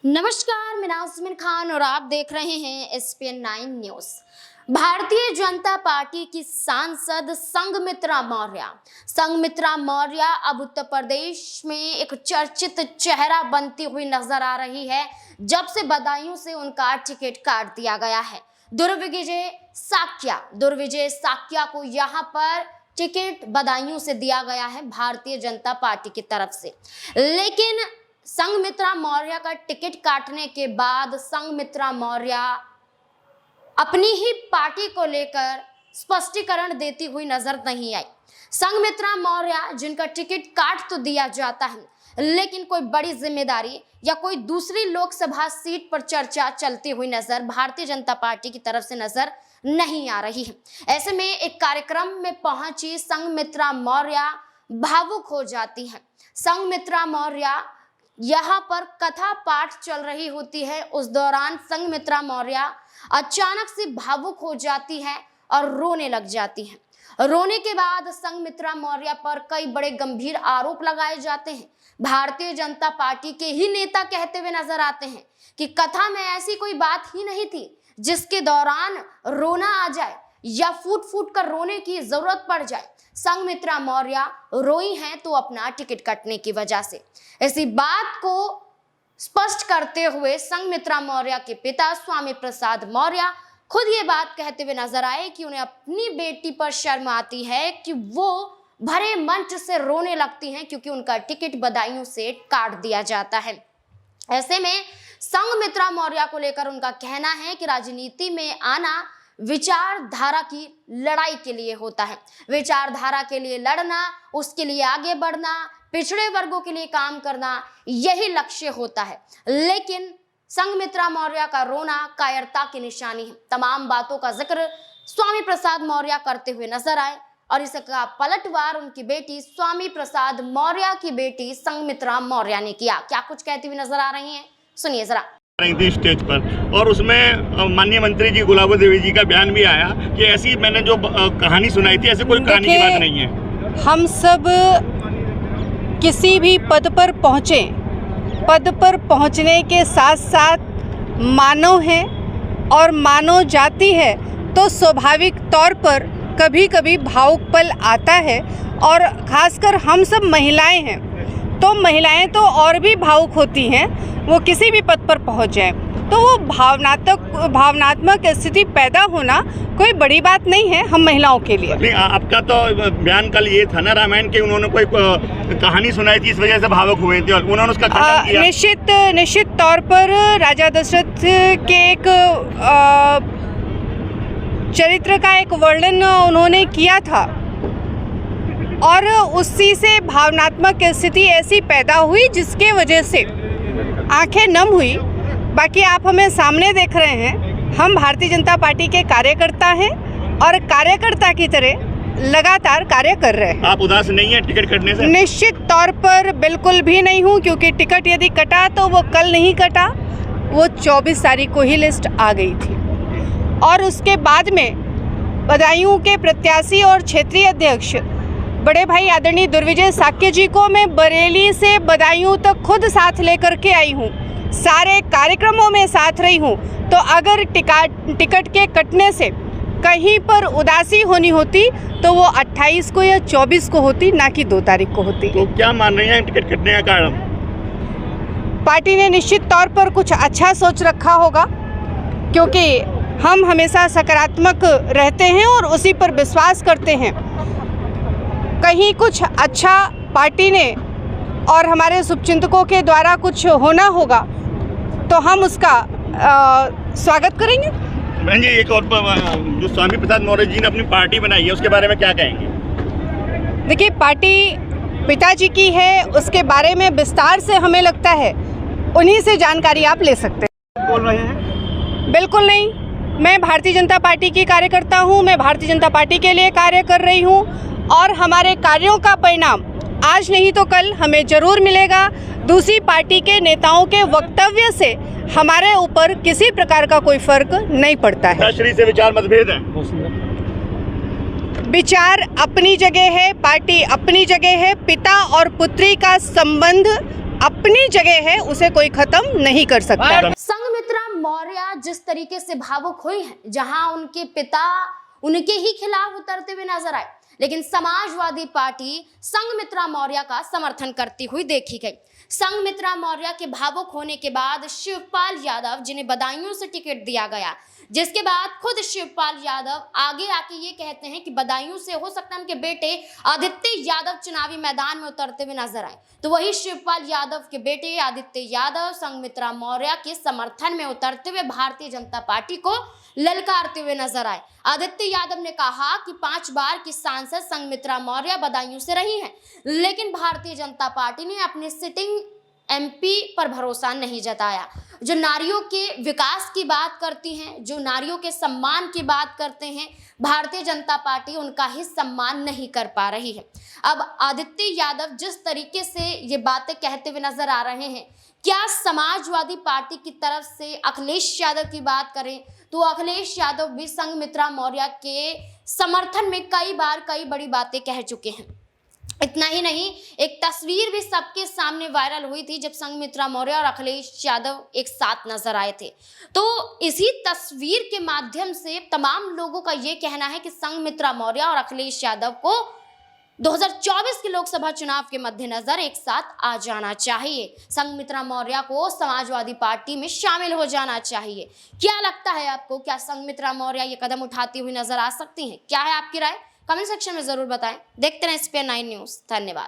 नमस्कार, मैं नाज़मीन खान और आप देख रहे हैं SPN 9 news. Bharatiya Janata party की सांसद संघमित्रा मौर्य अब उत्तर प्रदेश में एक चर्चित चेहरा बनती हुई नजर आ रही है, जब से बदायूं से उनका टिकट काट दिया गया है। दुर्विजय साक्या को यहां पर टिकट बदायूं से दिया गया है भारतीय जनता पार्टी की तरफ से, लेकिन संघमित्रा मौर्य का टिकट काटने के बाद संघमित्रा मौर्य अपनी ही पार्टी को लेकर स्पष्टीकरण देती हुई नजर नहीं आई। संघमित्रा मौर्य जिनका टिकट काट तो दिया जाता है, लेकिन कोई बड़ी जिम्मेदारी या कोई दूसरी लोकसभा सीट पर चर्चा चलती हुई नजर भारतीय जनता पार्टी की तरफ से नजर नहीं आ रही है। ऐसे में एक कार्यक्रम में पहुंची संघमित्रा मौर्य भावुक हो जाती है। संघमित्रा मौर्य यहाँ पर कथा पाठ चल रही होती है, उस दौरान संघमित्रा मौर्य अचानक से भावुक हो जाती है और रोने लग जाती है। रोने के बाद संघमित्रा मौर्य पर कई बड़े गंभीर आरोप लगाए जाते हैं। भारतीय जनता पार्टी के ही नेता कहते हुए नजर आते हैं कि कथा में ऐसी कोई बात ही नहीं थी जिसके दौरान रोना आ जाए या फूट फूट कर रोने की जरूरत पड़ जाए। संघमित्रा मौर्य रोई हैं तो अपना टिकट कटने की वजह से। इसी बात को स्पष्ट करते हुए संघमित्रा मौर्य के पिता स्वामी प्रसाद मौर्य खुद ये बात कहते हुए नजर आए कि उन्हें अपनी बेटी पर शर्म आती है कि वो भरे मंच से रोने लगती हैं क्योंकि उनका टिकट बदायूं से काट दिया जाता है। ऐसे में संघमित्रा मौर्य को लेकर उनका कहना है कि राजनीति में आना विचारधारा की लड़ाई के लिए होता है। विचारधारा के लिए लड़ना, उसके लिए आगे बढ़ना, पिछड़े वर्गों के लिए काम करना, यही लक्ष्य होता है। लेकिन संघमित्रा मौर्य का रोना कायरता की निशानी है। तमाम बातों का जिक्र स्वामी प्रसाद मौर्य करते हुए नजर आए और इसका पलटवार उनकी बेटी स्वामी प्रसाद मौर्य की बेटी संघमित्रा मौर्य ने किया। क्या कुछ कहती हुई नजर आ रही हैं, सुनिए जरा। रही थी स्टेज पर और उसमें माननीय मंत्री जी गुलाबो देवी जी का बयान भी आया कि ऐसी मैंने जो कहानी सुनाई थी, ऐसे कोई कहानी की बात नहीं है। हम सब किसी भी पद पर पहुँचे, पद पर पहुँचने के साथ साथ मानव हैं और मानव जाति है, तो स्वाभाविक तौर पर कभी कभी भावुक पल आता है। और ख़ासकर हम सब महिलाएं हैं, तो महिलाएं तो और भी भावुक होती हैं। वो किसी भी पद पर पहुंच जाए तो वो भावनात्मक स्थिति पैदा होना कोई बड़ी बात नहीं है हम महिलाओं के लिए। नहीं, आपका तो बयान कल ये था ना रामायण के, उन्होंने कोई कहानी सुनाई थी, इस वजह से भावुक हुए थे और उन्होंने उसका खंडन किया। निश्चित तौर पर राजा दशरथ के एक चरित्र का एक वर्णन उन्होंने किया था और उसी से भावनात्मक स्थिति ऐसी पैदा हुई जिसके वजह से आंखें नम हुई। बाकी आप हमें सामने देख रहे हैं, हम भारतीय जनता पार्टी के कार्यकर्ता हैं और कार्यकर्ता की तरह लगातार कार्य कर रहे हैं। आप उदास नहीं हैं टिकट कटने से? निश्चित तौर पर बिल्कुल भी नहीं हूं, क्योंकि टिकट यदि कटा तो वो कल नहीं कटा, वो 24 तारीख को ही लिस्ट आ गई थी। और उसके बाद में बदायूं के प्रत्याशी और क्षेत्रीय अध्यक्ष बड़े भाई आदरणीय दुर्विजय साक्य जी को मैं बरेली से बदायूं तक खुद साथ लेकर के आई हूं, सारे कार्यक्रमों में साथ रही हूं। तो अगर टिकट के कटने से कहीं पर उदासी होनी होती तो वो 28 को या 24 को होती, ना कि 2 तारीख को होती। तो क्या मान रही हैं टिकट कटने का कारण? पार्टी ने निश्चित तौर पर कुछ अच्छा सोच रखा होगा, क्योंकि हम हमेशा सकारात्मक रहते हैं और उसी पर विश्वास करते हैं। कहीं कुछ अच्छा पार्टी ने और हमारे शुभचिंतकों के द्वारा कुछ होना होगा तो हम उसका स्वागत करेंगे। बहन जी, एक और जो स्वामी प्रसाद मौर्य जी ने अपनी पार्टी बनाई है, उसके बारे में क्या कहेंगे? देखिए, पार्टी पिताजी की है, उसके बारे में विस्तार से हमें लगता है उन्हीं से जानकारी आप ले सकते हैं। बोल रहे हैं? बिल्कुल नहीं, मैं भारतीय जनता पार्टी की कार्यकर्ता हूँ, मैं भारतीय जनता पार्टी के लिए कार्य कर रही हूँ और हमारे कार्यों का परिणाम आज नहीं तो कल हमें जरूर मिलेगा। दूसरी पार्टी के नेताओं के वक्तव्य से हमारे ऊपर किसी प्रकार का कोई फर्क नहीं पड़ता है। श्री से विचार मतभेद है? विचार अपनी जगह है, पार्टी अपनी जगह है। पिता और पुत्री का संबंध अपनी जगह है, उसे कोई खत्म नहीं कर सकता। संघमित्रा मौर्य जिस तरीके से भावुक हुई हैं, जहां उनके पिता उनके ही खिलाफ उतरते हुए नजर आए, लेकिन समाजवादी पार्टी संघमित्रा मौर्य का समर्थन करती हुई देखी गई। संघमित्रा मौर्य के भावुक होने के बाद शिवपाल यादव, जिन्हें बदायूं से टिकट दिया गया, जिसके बाद खुद शिवपाल यादव आगे आके ये कहते हैं कि बदायूं से हो सकता है उनके बेटे आदित्य यादव चुनावी मैदान में उतरते हुए नजर आए। तो वही शिवपाल यादव के बेटे आदित्य यादव संघमित्रा मौर्य के समर्थन में उतरते हुए भारतीय जनता पार्टी को ललकारते हुए नजर आए। आदित्य यादव ने कहा कि 5 बार की सांसद संघमित्रा मौर्य बदायूं से रही हैं, लेकिन भारतीय जनता पार्टी ने अपने सिटिंग एमपी पर भरोसा नहीं जताया। जो नारियों के विकास की बात करती हैं, जो नारियों के सम्मान की बात करते हैं, भारतीय जनता पार्टी उनका ही सम्मान नहीं कर पा रही है। अब आदित्य यादव जिस तरीके से ये बातें कहते हुए नजर आ रहे हैं, क्या समाजवादी पार्टी की तरफ से अखिलेश यादव की बात करें तो अखिलेश यादव भी संघमित्रा मौर्य के समर्थन में कई बार कई बड़ी बातें कह चुके हैं। इतना ही नहीं, एक तस्वीर भी सबके सामने वायरल हुई थी जब संघमित्रा मौर्य और अखिलेश यादव एक साथ नजर आए थे। तो इसी तस्वीर के माध्यम से तमाम लोगों का ये कहना है कि संघमित्रा मौर्य और अखिलेश यादव को 2024 के लोकसभा चुनाव के मद्देनजर एक साथ आ जाना चाहिए। संघमित्रा मौर्य को समाजवादी पार्टी में शामिल हो जाना चाहिए। क्या लगता है आपको, क्या संघमित्रा मौर्य ये कदम उठाती हुई नजर आ सकती हैं? क्या है आपकी राय? कमेंट सेक्शन में जरूर बताएं। देखते रहें स्पेयर 9 न्यूज़। धन्यवाद।